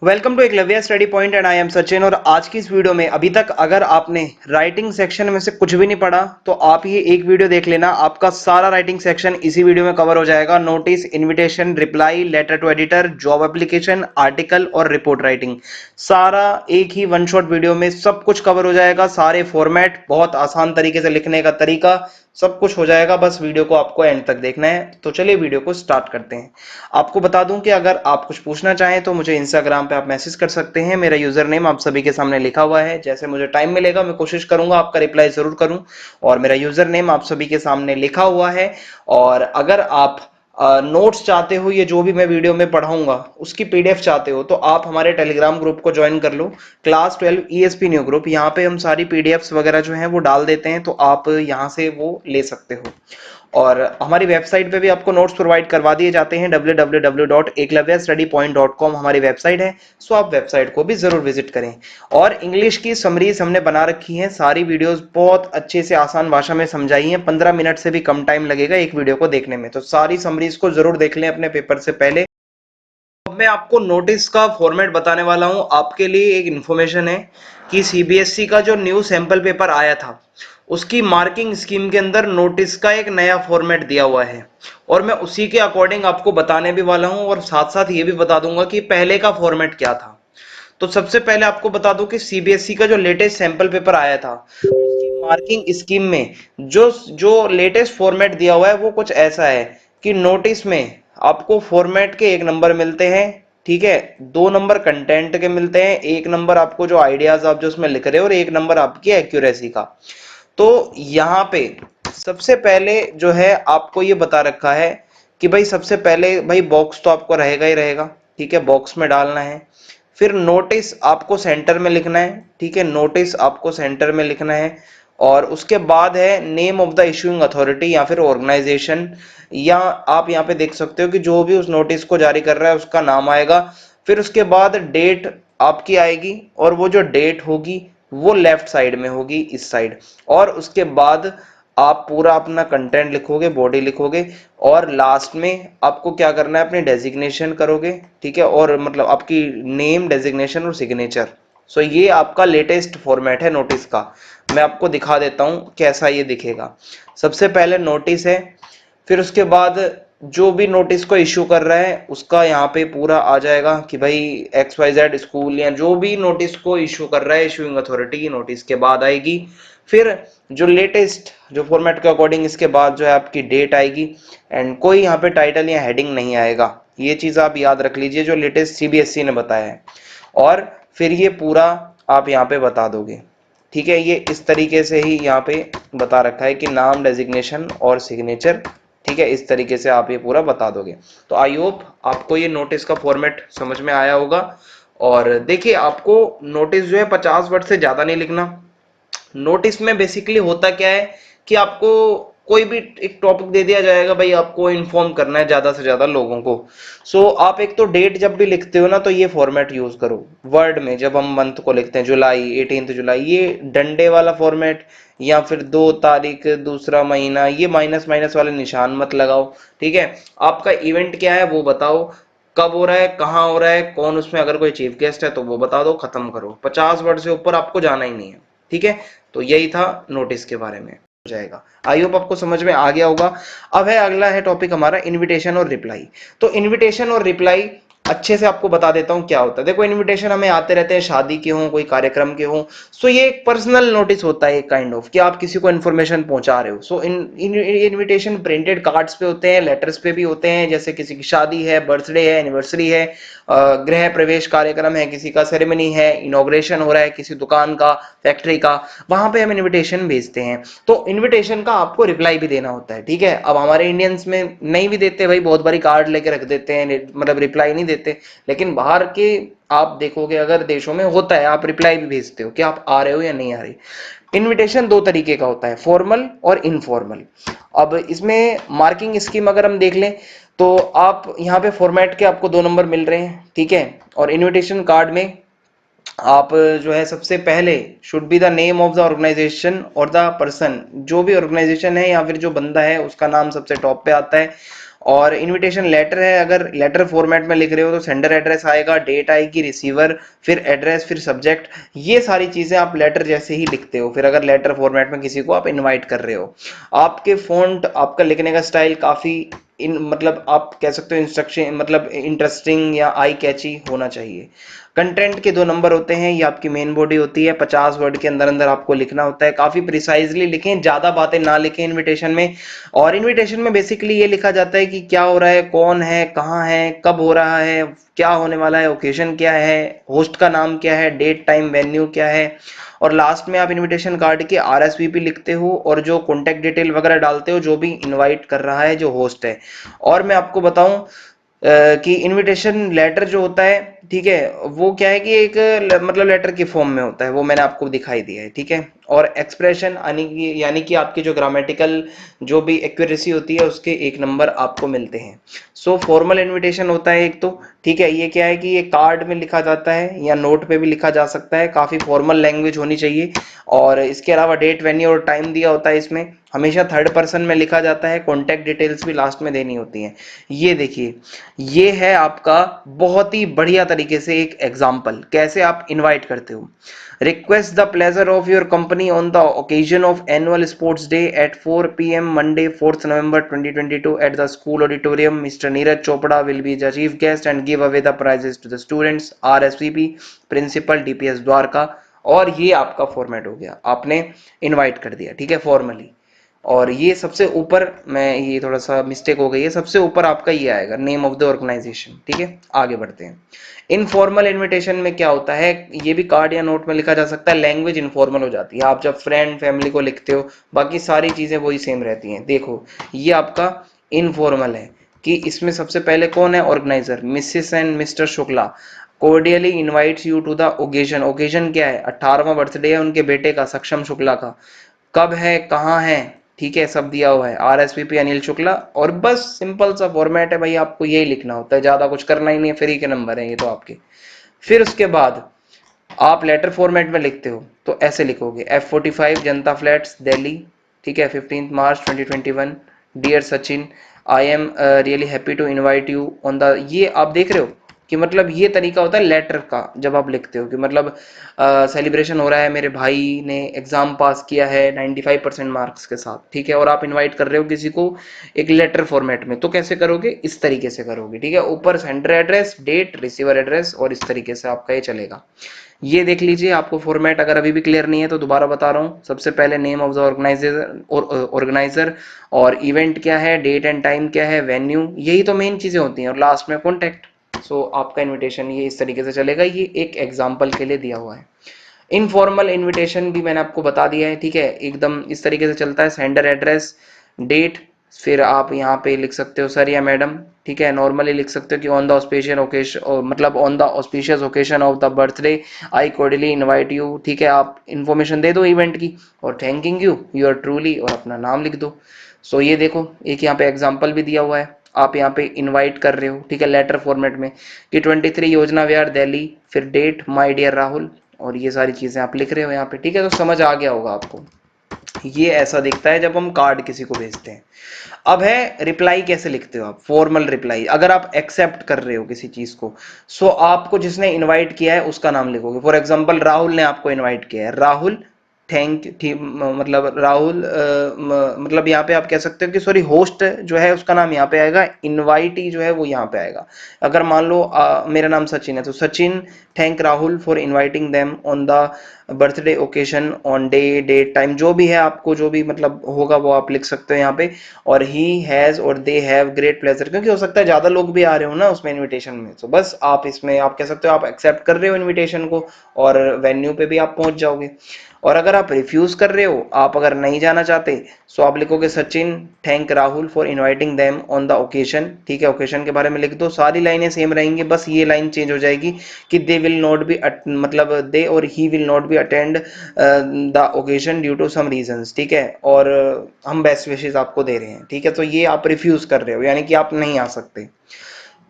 Welcome to Eklavya study point and I am Sachin. और आज की इस वीडियो में अभी तक अगर आपने राइटिंग सेक्शन में से कुछ भी नहीं पढ़ा तो आप ये एक वीडियो देख लेना, आपका सारा राइटिंग सेक्शन इसी वीडियो में कवर हो जाएगा। Notice, invitation, reply, letter to editor, job application, article और रिपोर्ट राइटिंग, सारा एक ही वन शॉट वीडियो में सब कुछ कवर हो जाएगा। सारे फॉर्मेट, बहुत आसान तरीके से लिखने का तरीका, सब कुछ हो जाएगा। बस वीडियो को आपको एंड तक देखना है। तो चलिए वीडियो को स्टार्ट करते हैं। आपको बता दूं कि अगर आप कुछ पूछना चाहें तो मुझे इंस्टाग्राम पे आप मैसेज कर सकते हैं। मेरा यूजर नेम आप सभी के सामने लिखा हुआ है। जैसे मुझे टाइम मिलेगा मैं कोशिश करूंगा आपका रिप्लाई जरूर करूं। और मेरा यूजर नेम आप सभी के सामने लिखा हुआ है। और अगर आप नोट्स चाहते हो, ये जो भी मैं वीडियो में पढ़ाऊंगा उसकी पीडीएफ चाहते हो, तो आप हमारे टेलीग्राम ग्रुप को ज्वाइन कर लो। क्लास 12 ईएसपी न्यू ग्रुप, यहाँ पे हम सारी पीडीएफ्स वगैरह जो है वो डाल देते हैं, तो आप यहाँ से वो ले सकते हो। और हमारी वेबसाइट पे भी आपको नोट्स प्रोवाइड करवा दिए जाते हैं। www.eklavyastudypoint.com हमारी वेबसाइट है, सो आप वेबसाइट को भी जरूर विजिट करें। और इंग्लिश की समरीज हमने बना रखी हैं, सारी वीडियोस बहुत अच्छे से आसान भाषा में समझाई हैं। 15 मिनट से भी कम टाइम लगेगा एक वीडियो को देखने में, तो सारी समरीज को जरूर देख लें अपने पेपर से पहले। अब मैं आपको नोटिस का फॉर्मेट बताने वाला हूं। आपके लिए एक इंफॉर्मेशन है कि सीबीएसई का जो न्यू सैंपल पेपर आया था उसकी मार्किंग स्कीम के अंदर नोटिस का एक नया फॉर्मेट दिया हुआ है, और मैं उसी के अकॉर्डिंग आपको बताने भी वाला हूं। और साथ साथ ये भी बता दूंगा कि पहले का फॉर्मेट क्या था। तो सबसे पहले आपको बता दूं कि सीबीएसई का जो लेटेस्ट सैंपल पेपर आया था उसकी मार्किंग स्कीम में जो जो लेटेस्ट फॉर्मेट दिया हुआ है वो कुछ ऐसा है कि नोटिस में आपको फॉर्मेट के 1 नंबर मिलते हैं, ठीक है। 2 नंबर कंटेंट के मिलते हैं, 1 नंबर आपको जो आइडियाज आप जो उसमें लिख रहे हो, और 1 नंबर आपकी एक्यूरेसी का। तो यहाँ पे सबसे पहले जो है आपको ये बता रखा है कि भाई सबसे पहले भाई बॉक्स तो आपको रहेगा ही रहेगा, ठीक है, बॉक्स में डालना है। फिर नोटिस आपको सेंटर में लिखना है, ठीक है, नोटिस आपको सेंटर में लिखना है। और उसके बाद है name of the issuing authority या फिर ऑर्गेनाइजेशन, या आप यहाँ पे देख सकते हो कि जो भी उस नोटिस को जारी कर रहा है उसका नाम आएगा। फिर उसके बाद डेट आपकी आएगी, और वो जो डेट होगी वो लेफ्ट साइड में होगी, इस साइड। और उसके बाद आप पूरा अपना कंटेंट लिखोगे, बॉडी लिखोगे, और लास्ट में आपको क्या करना है, अपनी डेजिग्नेशन करोगे, ठीक है, और मतलब आपकी नेम, डेजिग्नेशन और सिग्नेचर। सो ये आपका लेटेस्ट फॉर्मेट है नोटिस का। मैं आपको दिखा देता हूं कैसा ये दिखेगा। सबसे पहले नोटिस है, फिर उसके बाद जो भी नोटिस को इश्यू कर रहा है उसका यहाँ पे पूरा आ जाएगा कि भाई XYZ स्कूल, या जो भी नोटिस को इश्यू कर रहा है, इश्यूइंग अथॉरिटी की नोटिस के बाद आएगी। फिर जो लेटेस्ट जो फॉर्मेट के अकॉर्डिंग इसके बाद जो है आपकी डेट आएगी। एंड कोई यहाँ पे टाइटल या हेडिंग नहीं आएगा, ये चीज आप याद रख लीजिए जो लेटेस्ट सीबीएसई ने बताया है। और फिर ये पूरा आप यहाँ पे बता दोगे, ठीक है। ये इस तरीके से ही यहाँ पे बता रखा है कि नाम, डेजिग्नेशन और सिग्नेचर, ठीक है, इस तरीके से आप ये पूरा बता दोगे। तो आई होप आपको ये नोटिस का फॉर्मेट समझ में आया होगा। और देखिए, आपको नोटिस जो है 50 वर्ड से ज्यादा नहीं लिखना। नोटिस में बेसिकली होता क्या है कि आपको कोई भी एक टॉपिक दे दिया जाएगा, भाई आपको इन्फॉर्म करना है ज्यादा से ज्यादा लोगों को। सो आप एक तो डेट जब भी लिखते हो ना, तो ये फॉर्मेट यूज करो। वर्ड में जब हम मंथ को लिखते हैं, जुलाई, 18 जुलाई, ये डंडे वाला फॉर्मेट, या फिर 2 तारीख, दूसरा महीना, ये माइनस माइनस वाले निशान मत लगाओ, ठीक है। आपका इवेंट क्या है वो बताओ, कब हो रहा है, कहाँ हो रहा है, कौन उसमें अगर कोई चीफ गेस्ट है तो वो बता दो, खत्म करो। 50 वर्ड से ऊपर आपको जाना ही नहीं है, ठीक है। तो यही था नोटिस के बारे में, हो जाएगा। आई होप आपको समझ में आ गया होगा। अब है अगला है टॉपिक हमारा इनविटेशन और रिप्लाई। तो इनविटेशन और रिप्लाई अच्छे से आपको बता देता हूं क्या होता है। देखो, इनविटेशन हमें आते रहते हैं, शादी के हों, कोई कार्यक्रम के हों। सो ये एक पर्सनल नोटिस होता है, एक काइंड ऑफ, कि आप किसी को इन्फॉर्मेशन पहुंचा रहे हो। सो इनविटेशन प्रिंटेड कार्ड्स पे होते हैं, लेटर्स पे भी होते हैं, जैसे किसी की शादी है, बर्थडे है, एनिवर्सरी है, गृह प्रवेश कार्यक्रम है, किसी का सेरेमनी है, इनॉग्रेशन हो रहा है किसी दुकान का, फैक्ट्री का, वहां पे हम इनविटेशन भेजते हैं। तो इनविटेशन का आपको रिप्लाई भी देना होता है, ठीक है। अब हमारे इंडियंस में नहीं भी देते भाई, बहुत बारी कार्ड लेके रख देते हैं, मतलब रिप्लाई नहीं देते। लेकिन बाहर के आप देखोगे अगर देशों में होता है, आप रिप्लाई भी भेजते हो कि आप आ रहे हो या नहीं आ रहे। इनविटेशन 2 तरीके का होता है, फॉर्मल और इनफॉर्मल। अब इसमें मार्किंग स्कीम अगर हम देख लें तो आप यहाँ पे फॉर्मेट के आपको 2 नंबर मिल रहे हैं, ठीक है। और इनविटेशन कार्ड में आप जो है सबसे पहले should be the name of the organisation और द पर्सन, जो भी ऑर्गेनाइजेशन है या फिर जो बंदा है उसका नाम सबसे टॉप पे आता है। और इनविटेशन लेटर है, अगर लेटर फॉर्मेट में लिख रहे हो तो सेंडर एड्रेस आएगा, डेट आएगी, रिसीवर, फिर एड्रेस, फिर सब्जेक्ट, ये सारी चीजें आप लेटर जैसे ही लिखते हो। फिर अगर लेटर फॉर्मेट में किसी को आप इनवाइट कर रहे हो, आपके फॉन्ट, आपका लिखने का स्टाइल काफी इन मतलब आप कह सकते हो इंस्ट्रक्शन मतलब इंटरेस्टिंग या आई कैची होना चाहिए। कंटेंट के 2 नंबर होते हैं, ये आपकी मेन बॉडी होती है, 50 वर्ड के अंदर अंदर आपको लिखना होता है, काफी प्रिसाइजली लिखें, ज्यादा बातें ना लिखें इनविटेशन में। और इनविटेशन में बेसिकली ये लिखा जाता है कि क्या हो रहा है, कौन है, कहाँ है, कब हो रहा है, क्या होने वाला है, ओकेजन क्या है, होस्ट का नाम क्या है, डेट टाइम वेन्यू क्या है। और लास्ट में आप इनविटेशन कार्ड के आरएसवीपी लिखते हो और जो कॉन्टेक्ट डिटेल वगैरह डालते हो जो भी इनवाइट कर रहा है, जो होस्ट है। और मैं आपको बताऊं कि इनविटेशन लेटर जो होता है, ठीक है, वो क्या है कि एक मतलब लेटर के फॉर्म में होता है, वो मैंने आपको दिखाई दिया है, ठीक है। और एक्सप्रेशन यानी कि आपकी जो ग्रामेटिकल जो भी एक्यूरेसी होती है उसके 1 नंबर आपको मिलते हैं। सो फॉर्मल इनविटेशन होता है एक तो, ठीक है, ये क्या है कि ये कार्ड में लिखा जाता है या नोट पे भी लिखा जा सकता है, काफी फॉर्मल लैंग्वेज होनी चाहिए। और इसके अलावा डेट, वेन्यू और टाइम दिया होता है, इसमें हमेशा थर्ड पर्सन में लिखा जाता है, कॉन्टेक्ट डिटेल्स भी लास्ट में देनी होती हैं। ये देखिए, ये है आपका बहुत ही बढ़िया तरीके से एक एग्जाम्पल कैसे आप इनवाइट करते हो। Request the pleasure of your company on the occasion of annual sports day at 4 PM Monday 4th November 2022 at the school auditorium. Mister Neeraj Chopra will be the chief guest and give away the prizes to the students. RSVP principal DPS Dwarka. और ये आपका format हो गया, आपने invite कर दिया, ठीक है, फॉर्मली। और ये सबसे ऊपर, मैं ये थोड़ा सा मिस्टेक हो गई है, सबसे ऊपर आपका ये आएगा नेम ऑफ द ऑर्गेनाइजेशन, ठीक है। आगे बढ़ते हैं। इनफॉर्मल इनविटेशन में क्या होता है, ये भी कार्ड या नोट में लिखा जा सकता है, लैंग्वेज इनफॉर्मल हो जाती है। आप जब फ्रेंड फैमिली को लिखते हो, बाकी सारी चीजें वही सेम रहती हैं। देखो, ये आपका इनफॉर्मल है कि इसमें सबसे पहले कौन है, organiser Mrs and Mr Shukla cordially invites you to the occasion. Occasion क्या है, 18वां बर्थडे है उनके बेटे का, सक्षम शुक्ला का। कब है, कहाँ है, ठीक है, सब दिया हुआ है। RSVP अनिल शुक्ला। और बस सिंपल सा फॉर्मेट है भाई, आपको यही लिखना होता है, ज्यादा कुछ करना ही नहीं है, फ्री के नंबर है ये तो आपके। फिर उसके बाद आप लेटर फॉर्मेट में लिखते हो तो ऐसे लिखोगे, F45 जनता फ्लैट्स दिल्ली, ठीक है, 15 March 2021। Dear Sachin, I am really happy to invite you on the, ये आप देख रहे हो कि मतलब ये तरीका होता है लेटर का, जब आप लिखते हो कि मतलब सेलिब्रेशन हो रहा है, मेरे भाई ने एग्जाम पास किया है 95% मार्क्स के साथ, ठीक है, और आप इनवाइट कर रहे हो किसी को एक लेटर फॉर्मेट में, तो कैसे करोगे, इस तरीके से करोगे, ठीक है। ऊपर sender address, date, receiver address, और इस तरीके से आपका ये चलेगा। ये देख लीजिए, आपको फॉर्मेट अगर अभी भी क्लियर नहीं है तो दोबारा बता रहा हूँ। सबसे पहले नेम ऑफ द ऑर्गेनाइजर और इवेंट क्या है, डेट एंड टाइम क्या है, वेन्यू, यही तो मेन चीजें होती हैं, और लास्ट में कॉन्टेक्ट। सो आपका इनविटेशन ये इस तरीके से चलेगा, ये एक एग्जाम्पल के लिए दिया हुआ है। इनफॉर्मल इनविटेशन भी मैंने आपको बता दिया है, ठीक है, एकदम इस तरीके से चलता है, सेंडर एड्रेस, डेट, फिर आप यहाँ पे लिख सकते हो सर या मैडम, ठीक है। नॉर्मली लिख सकते हो कि ऑन द ऑस्पिशियस ओकेशन, मतलब on the auspicious occasion of the birthday I cordially invite you, ठीक है, आप इन्फॉर्मेशन दे दो इवेंट की, और thanking you you are truly, और अपना नाम लिख दो। सो ये देखो, एक यहाँ पे एग्जाम्पल भी दिया हुआ है, आप यहाँ पे इनवाइट कर रहे हो, ठीक है, लेटर फॉर्मेट में कि 23 योजना विहार दिल्ली, फिर डेट माय डियर राहुल, और ये सारी चीजें आप लिख रहे हो यहाँ पे, ठीक है। तो समझ आ गया होगा आपको। ये ऐसा दिखता है जब हम कार्ड किसी को भेजते हैं। अब है रिप्लाई, कैसे लिखते हो आप, फॉर्मल रिप्लाई। अगर आप एक्सेप्ट कर रहे हो किसी चीज को, सो आपको जिसने इनवाइट किया है उसका नाम लिखोगे। फॉर एग्जांपल, राहुल ने आपको इनवाइट किया है, राहुल थैंक मतलब राहुल मतलब यहाँ पे आप कह सकते हो कि सॉरी, होस्ट जो है उसका नाम यहाँ पे आएगा, इनवाइटी जो है वो यहाँ पे आएगा। अगर मान लो मेरा नाम सचिन है, तो Sachin thank Rahul for inviting them on the birthday occasion on day, date, time, जो भी है आपको जो भी मतलब होगा वो आप लिख सकते हो यहाँ पे। और ही हैज और दे हैव ग्रेट प्लेजर, क्योंकि हो सकता है ज्यादा लोग भी आ रहे हो ना उसमें इनविटेशन में, तो बस आप इसमें आप कह सकते हो आप एक्सेप्ट कर रहे हो इनविटेशन को, और वेन्यू पे भी आप पहुंच जाओगे। और अगर आप रिफ्यूज कर रहे हो, आप अगर नहीं जाना चाहते, सो आप लिखोगे Sachin thank Rahul for inviting them on the occasion, ठीक है, ओकेशन के बारे में लिख दो। सारी लाइनें सेम रहेंगी, बस ये लाइन चेंज हो जाएगी कि दे विल नॉट बी, मतलब दे और he will not be attend the occasion due to some reasons, ठीक है, और हम बेस्ट विशेस आपको दे रहे हैं, ठीक है। तो ये आप रिफ्यूज कर रहे हो, यानी कि आप नहीं आ सकते।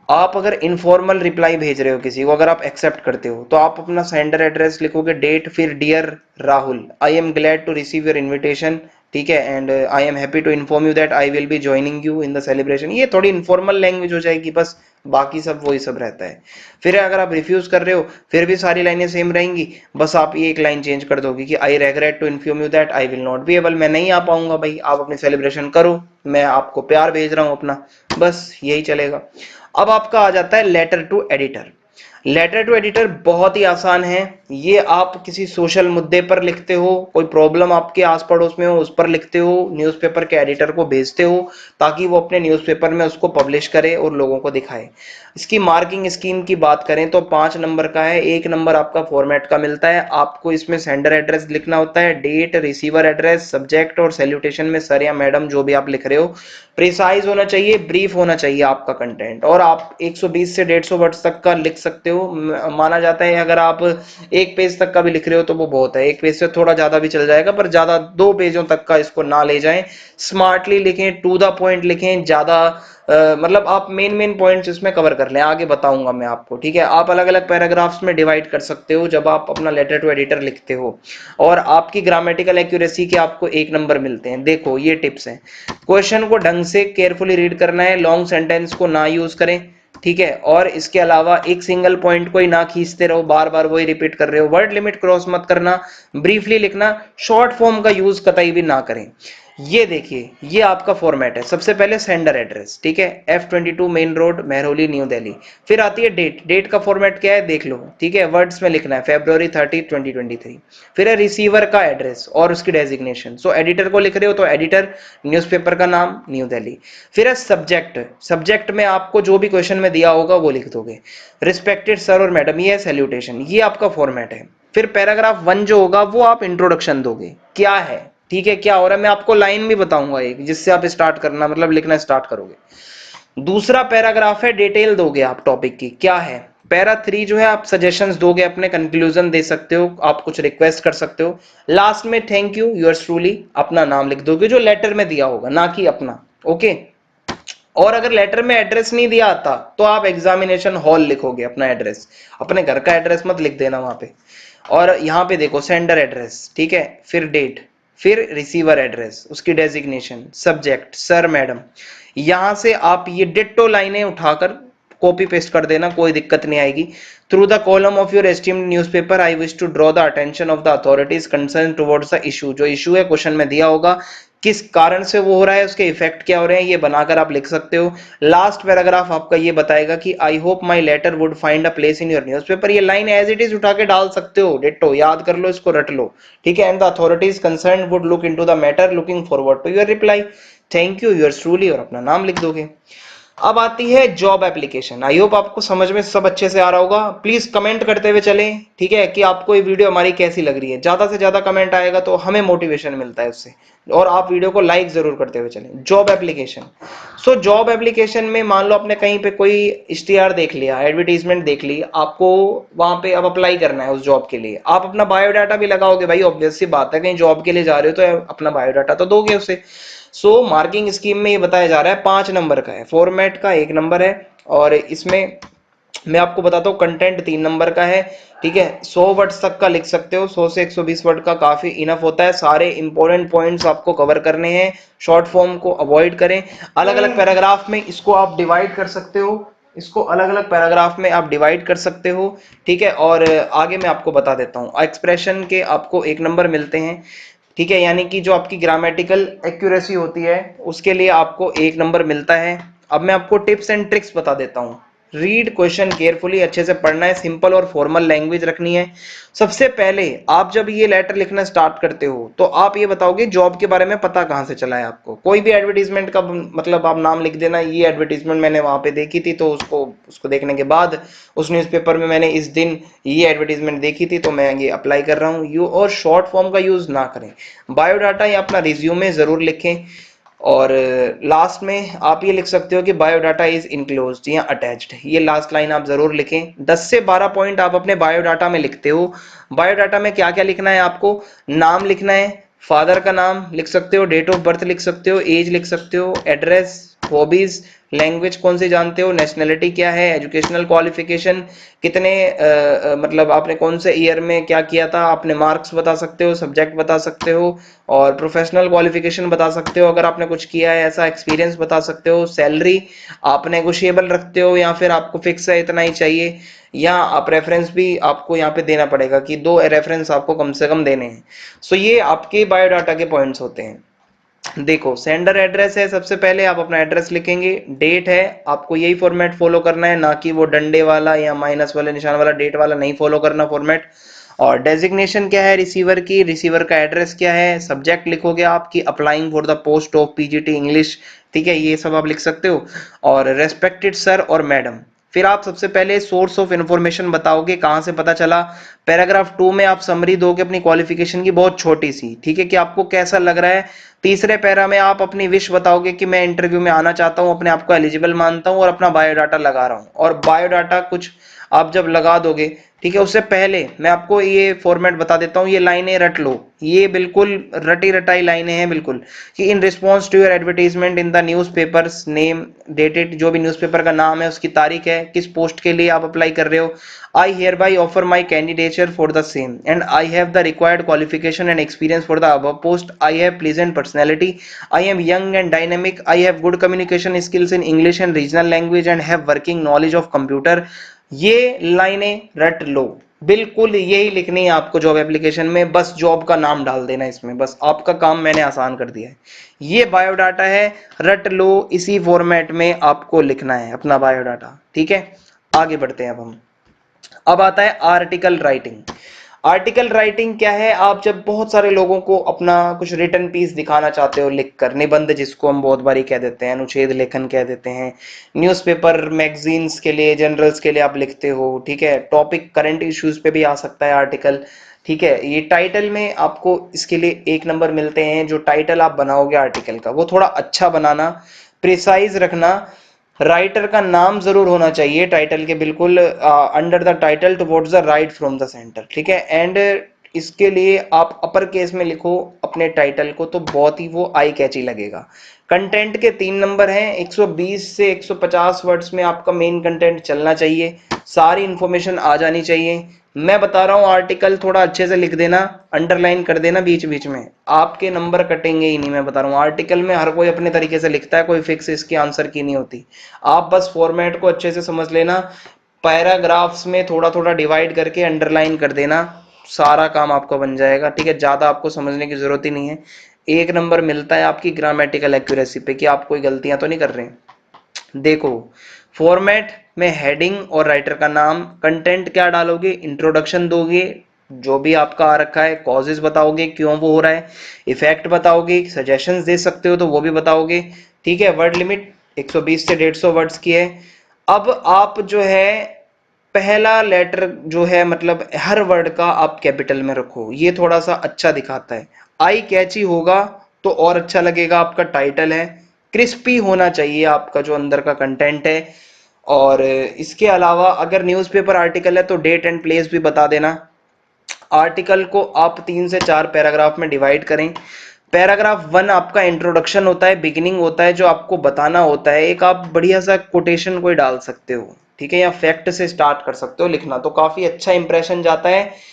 आप अगर इनफॉर्मल रिप्लाई भेज रहे हो किसी को, अगर आप एक्सेप्ट करते हो, तो आप अपना सेंडर एड्रेस लिखोगे, डेट, फिर dear Rahul, I am glad to receive your invitation, ठीक है, and I am happy to inform you that I will be joining you in the celebration. ये थोड़ी इनफॉर्मल लैंग्वेज हो जाएगी बस, बाकी सब वही सब रहता है। फिर अगर आप रिफ्यूज कर रहे हो फिर भी सारी लाइनें सेम रहेंगी, बस आप ये एक लाइन चेंज कर दोगे कि I regret to inform you that I will not be able, मैं नहीं आ पाऊंगा भाई, आप अपनी सेलिब्रेशन करो, मैं आपको प्यार भेज रहा हूं अपना, बस यही चलेगा। अब आपका आ जाता है letter to editor. Letter to editor बहुत ही आसान है। ये आप किसी सोशल मुद्दे पर लिखते हो, कोई प्रॉब्लम आपके आस पड़ोस में हो उस पर लिखते हो, न्यूज़पेपर के एडिटर को भेजते हो ताकि वो अपने न्यूज़पेपर में उसको पब्लिश करे और लोगों को दिखाए। इसकी मार्किंग स्कीम की बात करें तो 5 नंबर का है। 1 नंबर आपका फॉर्मेट का मिलता है। आपको इसमें सेंडर एड्रेस लिखना होता है, डेट, रिसीवर एड्रेस, सब्जेक्ट और सैल्यूटेशन में सर या मैडम जो भी आप लिख रहे हो। प्रिसाइज होना चाहिए, ब्रीफ होना चाहिए आपका कंटेंट, और आप 120 से 150 वर्ड्स तक का लिख सकते हो। माना जाता है अगर आप 1 पेज तक का भी लिख रहे हो तो वो बहुत है, 1 पेज से थोड़ा ज्यादा भी चल जाएगा, पर ज्यादा 2 पेजों तक का इसको ना ले जाएं। स्मार्टली लिखें, टू द पॉइंट लिखें, ज्यादा मतलब आप मेन मेन पॉइंट्स इसमें कवर कर लें, आगे बताऊंगा मैं आपको, ठीक है। आप अलग अलग पैराग्राफ्स में डिवाइड कर सकते हो जब आप अपना लेटर टू एडिटर लिखते हो। और आपकी ग्रामेटिकल एक्यूरेसी के आपको 1 नंबर मिलते हैं। देखो ये टिप्स हैं, क्वेश्चन को ढंग से केयरफुली रीड करना है, लॉन्ग सेंटेंस को ना यूज करें, ठीक है। और इसके अलावा एक सिंगल पॉइंट को ही ना खींचते रहो, बार बार वही रिपीट कर रहे हो, वर्ड लिमिट क्रॉस मत करना, ब्रीफली लिखना, शॉर्ट फॉर्म का यूज कतई भी ना करें। ये देखिए ये आपका फॉर्मेट है। सबसे पहले सेंडर एड्रेस, ठीक है, F22 main road, Mehrauli, new Delhi. फिर आती है डेट, डेट का फॉर्मेट क्या है देख लो, ठीक है, वर्ड्स में लिखना है February 30, 2023। फिर है रिसीवर का एड्रेस और उसकी डेजिग्नेशन, सो एडिटर को लिख रहे हो तो एडिटर, न्यूज़पेपर का नाम न्यू दिल्ली। फिर है सब्जेक्ट, सब्जेक्ट में आपको जो भी क्वेश्चन में दिया होगा वो लिख दोगे। रिस्पेक्टेड सर और मैडम, ये है सैल्यूटेशन, ये आपका फॉर्मेट है। फिर पैराग्राफ 1 जो होगा वो आप इंट्रोडक्शन दोगे, क्या है, ठीक है, क्या हो रहा है, मैं आपको लाइन भी बताऊंगा एक जिससे आप स्टार्ट करना मतलब लिखना स्टार्ट करोगे। दूसरा पैराग्राफ है डिटेल दोगे आप टॉपिक की, क्या है। पैरा 3 जो है आप सजेशंस दोगे, अपने कंक्लूजन दे सकते हो, आप कुछ रिक्वेस्ट कर सकते हो। लास्ट में थैंक यू योर्स ट्रूली, अपना नाम लिख दोगे जो लेटर में दिया होगा, ना कि अपना, ओके। और अगर लेटर में एड्रेस नहीं दिया आता तो आप एग्जामिनेशन हॉल लिखोगे अपना एड्रेस, अपने घर का एड्रेस मत लिख देना वहां पे। और यहाँ पे देखो सेंडर एड्रेस, ठीक है, फिर डेट, फिर रिसीवर एड्रेस, उसकी डेजिग्नेशन, सब्जेक्ट सर मैडम। यहां से आप ये डिट्टो लाइनें उठाकर कॉपी पेस्ट कर देना, कोई दिक्कत नहीं आएगी। Through the column of your esteemed newspaper I wish to draw the attention of the authorities concern towards the issue, जो इशू है क्वेश्चन में दिया होगा, किस कारण से वो हो रहा है, उसके इफेक्ट क्या हो रहे हैं, ये बनाकर आप लिख सकते हो। लास्ट पैराग्राफ आपका ये बताएगा कि I hope my letter would find a place in your newspaper, ये लाइन एज इट इज उठा के डाल सकते हो, डिट्टो याद कर लो, इसको रट लो, ठीक है। And the authorities concern would look into the matter, looking forward to your reply, thank you yours truly, और अपना नाम लिख दोगे। अब आती है जॉब एप्लीकेशन। आई होप आपको समझ में सब अच्छे से आ रहा होगा। प्लीज कमेंट करते हुए चलें, ठीक है, कि आपको ये वीडियो हमारी कैसी लग रही है। ज्यादा से ज्यादा कमेंट आएगा तो हमें मोटिवेशन मिलता है उससे, और आप वीडियो को लाइक जरूर करते हुए चलें। Job application, so job application में मान लो आपने कहीं पे कोई इश्तिहार देख लिया, एडवर्टीजमेंट देख ली, आपको वहां पे अब अप्लाई करना है उस जॉब के लिए, आप अपना बायोडाटा भी लगाओगे भाई, ऑब्वियस सी बात है, कहीं जॉब के लिए जा रहे हो तो अपना बायोडाटा तो दोगे उसे। सो मार्किंग स्कीम में ये बताया जा रहा है 5 नंबर का है, फॉर्मेट का 1 नंबर है, और इसमें मैं आपको बताता हूँ कंटेंट 3 नंबर का है, ठीक है। 100 वर्ड्स तक का लिख सकते हो, 100 से 120 वर्ड का काफी इनफ होता है। सारे इंपॉर्टेंट पॉइंट्स आपको कवर करने हैं, शॉर्ट फॉर्म को अवॉइड करें। अलग अलग पैराग्राफ में इसको आप डिवाइड कर सकते हो, इसको अलग अलग पैराग्राफ में आप डिवाइड कर सकते हो, ठीक है। और आगे मैं आपको बता देता हूँ, एक्सप्रेशन के आपको 1 नंबर मिलते हैं, ठीक है, यानी कि जो आपकी ग्रामेटिकल एक्यूरेसी होती है उसके लिए आपको 1 नंबर मिलता है। अब मैं आपको टिप्स एंड ट्रिक्स बता देता हूँ। रीड क्वेश्चन केयरफुली, अच्छे से पढ़ना है, सिंपल और फॉर्मल लैंग्वेज रखनी है। सबसे पहले आप जब ये लेटर लिखना स्टार्ट करते हो तो आप ये बताओगे जॉब के बारे में पता कहाँ से चला है आपको। कोई भी एडवर्टीजमेंट का मतलब आप नाम लिख देना, ये एडवर्टीजमेंट मैंने वहां पे देखी थी तो उसको उसको देखने के बाद उस न्यूज़पेपर में मैंने इस दिन ये एडवर्टीजमेंट देखी थी तो मैं ये अप्लाई कर रहा हूँ। यू और शॉर्ट फॉर्म का यूज ना करें। बायोडाटा या अपना रिज्यूमे जरूर लिखें। और लास्ट में आप ये लिख सकते हो कि बायोडाटा इज इनक्लोज्ड या अटैच्ड, ये लास्ट लाइन आप जरूर लिखें। 10 से 12 पॉइंट आप अपने बायोडाटा में लिखते हो। बायोडाटा में क्या क्या लिखना है आपको, नाम लिखना है, फादर का नाम लिख सकते हो, डेट ऑफ बर्थ लिख सकते हो, एज लिख सकते हो, एड्रेस, हॉबीज, लैंग्वेज कौन सी जानते हो, नेशनलिटी क्या है, एजुकेशनल क्वालिफिकेशन कितने मतलब आपने कौन से ईयर में क्या किया था, आपने मार्क्स बता सकते हो, सब्जेक्ट बता सकते हो, और प्रोफेशनल क्वालिफिकेशन बता सकते हो अगर आपने कुछ किया है ऐसा, एक्सपीरियंस बता सकते हो, सैलरी आप नेगोशिएबल रखते हो या फिर आपको फिक्स है इतना ही चाहिए, या आप रेफरेंस भी आपको यहाँ पे देना पड़ेगा कि 2 रेफरेंस आपको कम से कम देने हैं। सो ये आपके बायोडाटा के पॉइंट्स होते हैं। देखो सेंडर एड्रेस है, सबसे पहले आप अपना एड्रेस लिखेंगे, डेट है आपको यही फॉर्मेट फॉलो करना है, ना कि वो डंडे वाला या माइनस वाले निशान वाला डेट वाला नहीं फॉलो करना फॉर्मेट। और डेजिग्नेशन क्या है रिसीवर की, रिसीवर का एड्रेस क्या है, सब्जेक्ट लिखोगे आपकी applying for the post of PGT English, ठीक है ये सब आप लिख सकते हो। और रेस्पेक्टेड सर और मैडम, फिर आप सबसे पहले सोर्स ऑफ इंफॉर्मेशन बताओगे कहां से पता चला। पैराग्राफ 2 में आप समरी दोगे अपनी क्वालिफिकेशन की बहुत छोटी सी, ठीक है कि आपको कैसा लग रहा है। तीसरे पैरा में आप अपनी विश बताओगे कि मैं इंटरव्यू में आना चाहता हूं, अपने आप को एलिजिबल मानता हूं और अपना बायोडाटा लगा रहा हूं। और बायोडाटा कुछ आप जब लगा दोगे, ठीक है, उससे पहले मैं आपको ये फॉर्मेट बता देता हूँ, ये लाइनें रट लो, ये बिल्कुल रटी रटाई लाइनें हैं बिल्कुल, कि in response to your advertisement in the newspapers name dated, जो भी न्यूज़पेपर का नाम है उसकी तारीख है, किस पोस्ट के लिए आप अप्लाई कर रहे हो, I hear by offer my candidature for the same and I have the required qualification and experience for the above post, I have pleasant personality, I am young and dynamic, I have good communication skills in English and regional language and have working knowledge of computer. ये लाइनें रट लो, बिल्कुल यही लिखनी है आपको job application में, बस जॉब का नाम डाल देना इसमें, बस आपका काम मैंने आसान कर दिया है। ये बायोडाटा है, रट लो, इसी फॉर्मेट में आपको लिखना है अपना बायोडाटा, ठीक है। आगे बढ़ते हैं अब आता है आर्टिकल राइटिंग। आर्टिकल राइटिंग क्या है, आप जब बहुत सारे लोगों को अपना कुछ रिटर्न पीस दिखाना चाहते हो लिखकर, निबंध जिसको हम बहुत बारी कह देते हैं, अनुच्छेद लेखन कह देते हैं, न्यूज़पेपर मैगजीन्स के लिए, जर्नल्स के लिए आप लिखते हो, ठीक है, टॉपिक करंट इश्यूज पे भी आ सकता है आर्टिकल, ठीक है। ये टाइटल में आपको इसके लिए 1 नंबर मिलते हैं, जो टाइटल आप बनाओगे आर्टिकल का वो थोड़ा अच्छा बनाना, प्रिसाइज रखना, राइटर का नाम जरूर होना चाहिए टाइटल के बिल्कुल under the title towards the right from the centre, ठीक है। एंड इसके लिए आप अपर केस में लिखो अपने टाइटल को तो बहुत ही वो आई कैची लगेगा। कंटेंट के 3 नंबर हैं, 120 से 150 वर्ड्स में आपका मेन कंटेंट चलना चाहिए, सारी इंफॉर्मेशन आ जानी चाहिए। मैं बता रहा हूँ आर्टिकल थोड़ा अच्छे से लिख देना, अंडरलाइन कर देना बीच बीच में, आपके नंबर कटेंगे ही नहीं। मैं बता रहा हूँ आर्टिकल में हर कोई अपने तरीके से लिखता है, कोई फिक्स इसके आंसर की नहीं होती। आप बस फॉर्मेट को अच्छे से समझ लेना, पैराग्राफ्स में थोड़ा थोड़ा डिवाइड करके अंडरलाइन कर देना, सारा काम आपको बन जाएगा, ठीक है। ज्यादा आपको समझने की जरूरत ही नहीं है। 1 नंबर मिलता है आपकी ग्रामेटिकल एक्यूरेसी पे कि आप कोई गलतियां तो नहीं कर रहे हैं। देखो फॉर्मेट में हेडिंग और राइटर का नाम, कंटेंट क्या डालोगे, इंट्रोडक्शन दोगे जो भी आपका आ रखा है, कॉजेज बताओगे क्यों वो हो रहा है, इफेक्ट बताओगे, सजेशंस दे सकते हो तो वो भी बताओगे, ठीक है। वर्ड लिमिट 120 से 150 वर्ड्स की है। अब आप जो है पहला लेटर जो है मतलब हर वर्ड का आप कैपिटल में रखो, ये थोड़ा सा अच्छा दिखाता है, आई कैची होगा तो और अच्छा लगेगा। आपका टाइटल है, क्रिस्पी होना चाहिए आपका जो अंदर का कंटेंट है। और इसके अलावा अगर न्यूज़पेपर आर्टिकल है तो डेट एंड प्लेस भी बता देना। आर्टिकल को आप 3 से 4 पैराग्राफ में डिवाइड करें। पैराग्राफ 1 आपका इंट्रोडक्शन होता है, बिगिनिंग होता है, जो आपको बताना होता है, एक आप बढ़िया सा कोटेशन कोई डाल सकते हो, ठीक है, या फैक्ट से स्टार्ट कर सकते हो लिखना, तो काफी अच्छा इंप्रेशन जाता है।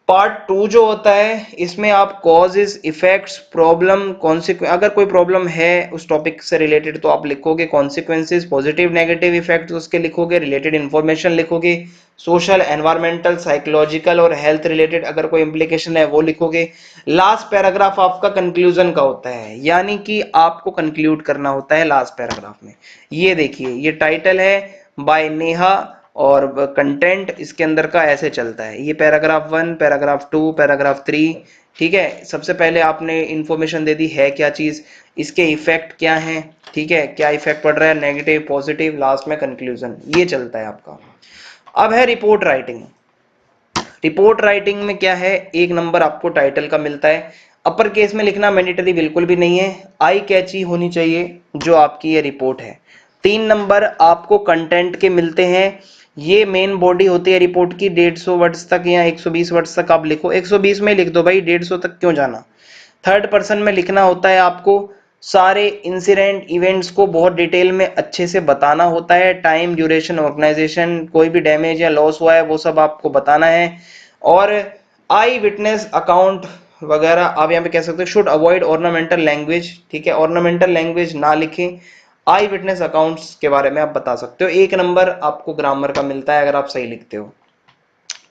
पार्ट 2 जो होता है इसमें आप कॉजेज, इफेक्ट्स, प्रॉब्लम, कॉन्सिक्वेंस, अगर कोई प्रॉब्लम है उस टॉपिक से रिलेटेड तो आप लिखोगे, कॉन्सिक्वेंसेज, पॉजिटिव नेगेटिव इफेक्ट्स उसके लिखोगे, रिलेटेड इंफॉर्मेशन लिखोगे, सोशल, एनवायरमेंटल, साइकोलॉजिकल और हेल्थ रिलेटेड अगर कोई इंप्लीकेशन है वो लिखोगे। लास्ट पैराग्राफ आपका कंक्लूजन का होता है, यानी कि आपको कंक्लूड करना होता है लास्ट पैराग्राफ में। ये देखिए ये टाइटल है बाय नेहा और कंटेंट इसके अंदर का ऐसे चलता है, ये पैराग्राफ 1, पैराग्राफ 2, पैराग्राफ 3, ठीक है। सबसे पहले आपने इंफॉर्मेशन दे दी है क्या चीज, इसके इफेक्ट क्या हैं, ठीक है, क्या इफेक्ट पड़ रहा है, नेगेटिव, पॉजिटिव, लास्ट में कंक्लूजन, ये चलता है आपका। अब है रिपोर्ट राइटिंग। रिपोर्ट राइटिंग में क्या है, 1 नंबर आपको टाइटल का मिलता है, अपर केस में लिखना मैंडेटरी बिल्कुल भी नहीं है, आई कैची होनी चाहिए जो आपकी ये रिपोर्ट है। 3 नंबर आपको कंटेंट के मिलते हैं, ये मेन बॉडी होती है रिपोर्ट की, 150 वर्ड्स तक या 120 वर्ड्स तक आप लिखो, 120 में लिख दो भाई, 150 तक क्यों जाना। थर्ड पर्सन में लिखना होता है आपको, सारे इंसिडेंट इवेंट्स को बहुत डिटेल में अच्छे से बताना होता है, टाइम, ड्यूरेशन, ऑर्गेनाइजेशन, कोई भी डैमेज या लॉस हुआ है वो सब आपको बताना है। और आई विटनेस अकाउंट वगैरह आप यहाँ पे कह सकते हो, शुड अवॉइड ऑर्नामेंटल लैंग्वेज, ठीक है, ऑर्नामेंटल लैंग्वेज ना लिखें। आई विटनेस अकाउंट्स के बारे में आप बता सकते हो, 1 नंबर आपको ग्रामर का मिलता है अगर आप सही लिखते हो,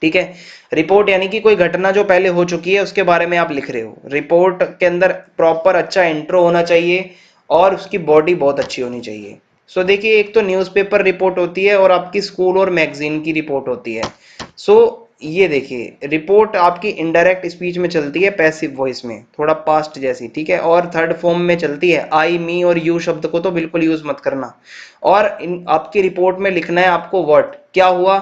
ठीक है। रिपोर्ट यानी कि कोई घटना जो पहले हो चुकी है उसके बारे में आप लिख रहे हो। रिपोर्ट के अंदर प्रॉपर अच्छा इंट्रो होना चाहिए और उसकी बॉडी बहुत अच्छी होनी चाहिए। सो देखिए, एक तो न्यूज़पेपर रिपोर्ट होती है और आपकी स्कूल और मैगजीन की रिपोर्ट होती है। सो ये देखिए, रिपोर्ट आपकी इनडायरेक्ट स्पीच में चलती है, पैसिव वॉइस में, थोड़ा पास्ट जैसी, ठीक है, और थर्ड फॉर्म में चलती है। आई, मी और यू शब्द को तो बिल्कुल यूज मत करना। और आपकी रिपोर्ट में लिखना है आपको व्हाट, क्या हुआ,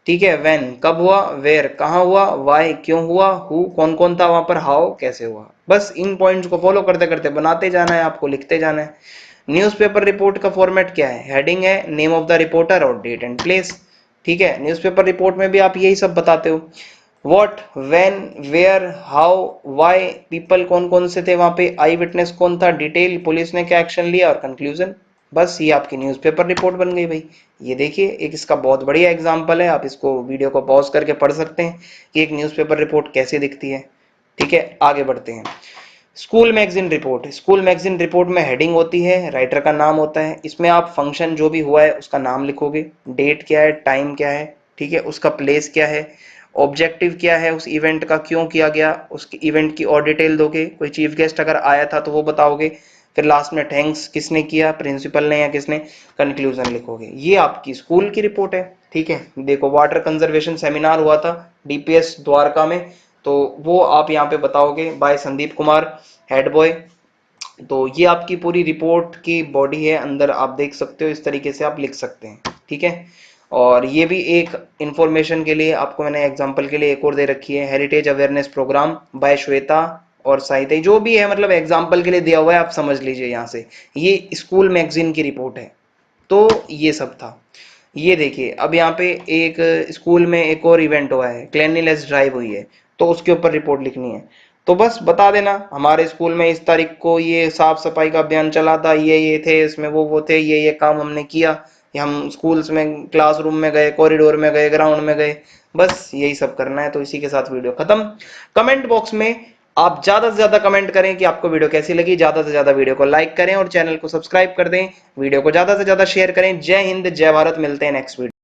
ठीक है, व्हेन कब हुआ, वेयर कहाँ हुआ, वाई क्यों हुआ, हु कौन कौन था वहां पर, हाउ कैसे हुआ। बस इन पॉइंट्स को फॉलो करते करते बनाते जाना है, आपको लिखते जाना है। न्यूज़पेपर रिपोर्ट का फॉर्मेट क्या है, हेडिंग है, नेम ऑफ द रिपोर्टर और डेट एंड प्लेस, ठीक है। न्यूज़पेपर रिपोर्ट में भी आप यही सब बताते हो, what, when, where, how, why, people कौन कौन से थे वहां पे, आई विटनेस कौन था, डिटेल, पुलिस ने क्या एक्शन लिया और कंक्लूजन। बस ये आपकी न्यूज़पेपर रिपोर्ट बन गई भाई। ये देखिए, एक इसका बहुत बढ़िया एग्जांपल है, आप इसको वीडियो को पॉज करके पढ़ सकते हैं कि एक न्यूज़पेपर रिपोर्ट कैसे दिखती है, ठीक है। आगे बढ़ते हैं। School magazine report, school magazine report में हेडिंग होती है, राइटर का नाम होता है, इसमें आप फंक्शन जो भी हुआ है उसका नाम लिखोगे, डेट क्या है, टाइम क्या है, ठीक है, उसका प्लेस क्या है, ऑब्जेक्टिव क्या है, उस इवेंट का क्यों किया गया, उस इवेंट की और डिटेल दोगे, कोई चीफ गेस्ट अगर आया था तो वो बताओगे, फिर लास्ट में थैंक्स किसने किया, प्रिंसिपल ने या किसने, कंक्लूजन लिखोगे। ये आपकी स्कूल की रिपोर्ट है, ठीक है। देखो, वाटर कंजर्वेशन सेमिनार हुआ था डीपीएस द्वारका में, तो वो आप यहाँ पे बताओगे, by Sandeep Kumar, head boy. तो ये आपकी पूरी रिपोर्ट की बॉडी है, अंदर आप देख सकते हो, इस तरीके से आप लिख सकते हैं, ठीक है। और ये भी एक इंफॉर्मेशन के लिए आपको मैंने एग्जांपल के लिए एक और दे रखी है, heritage awareness programme by Shweta और साहित्य, जो भी है मतलब एग्जांपल के लिए दिया हुआ है, आप समझ लीजिए यहाँ से। ये स्कूल मैगजीन की रिपोर्ट है। तो ये सब था। ये देखिए, अब यहाँ पे एक स्कूल में एक और इवेंट हुआ है, क्लेanलीनेस ड्राइव हुई है, तो उसके ऊपर रिपोर्ट लिखनी है। तो बस बता देना, हमारे स्कूल में इस तारीख को ये साफ सफाई का अभियान चला था, ये थे इसमें, वो थे, ये काम हमने किया, या हम स्कूल्स में क्लासरूम में गए, कॉरिडोर में गए, ग्राउंड में गए, बस यही सब करना है। तो इसी के साथ वीडियो खत्म। कमेंट बॉक्स में आप ज्यादा से ज्यादा कमेंट करें कि आपको वीडियो कैसी लगी, ज्यादा से ज्यादा वीडियो को लाइक करें और चैनल को सब्सक्राइब कर दें, वीडियो को ज्यादा से ज्यादा शेयर करें। जय हिंद, जय भारत, मिलते हैं नेक्स्ट वीडियो।